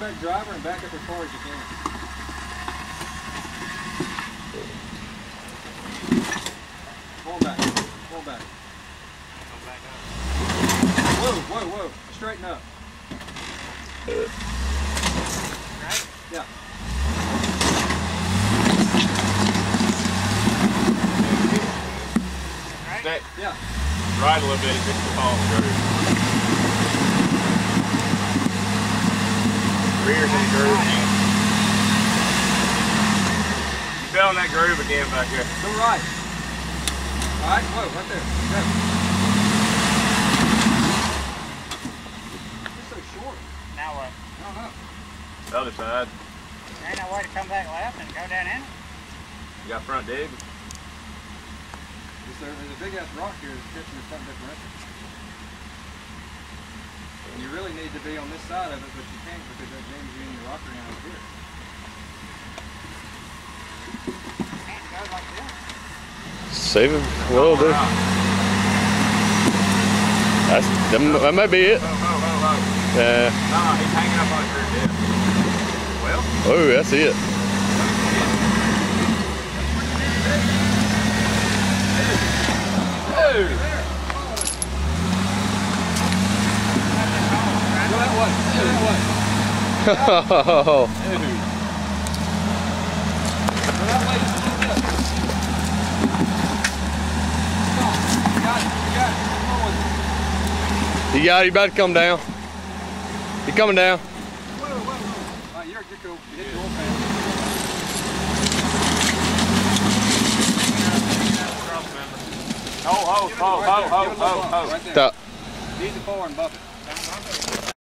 back driver and back up as far as you can. Pull back. Pull back. Whoa, whoa, whoa. Straighten up. Right? Yeah. Right? Yeah. Right a little bit, just to fall in the groove. Rear's in the groove again. You fell in that groove again back there. Go right. Right? Whoa, right there. Go. You're so short. Now what? I don't know. The other side. There ain't no way to come back left and go down in it? You got front dig? There's a big ass rock here that's catching the front differential. And you really need to be on this side of it, but you can't because that jams you in your rocker down over here. You can't go like this. Save him. Will do. That might be it. Yeah. Nah, he's hanging up on his rear dip. Well. Oh, that's it. Go that way. Go that way. Oh. Go that way. Come on. You got it. You got it. Come on with it. You got it. You about to come down. You coming down? Whoa, whoa, whoa. All right, you're cool. You hit the oil pan. Ho, ho, ho, ho, ho, ho, ho. Right there. Stop. Easy forward and buff it.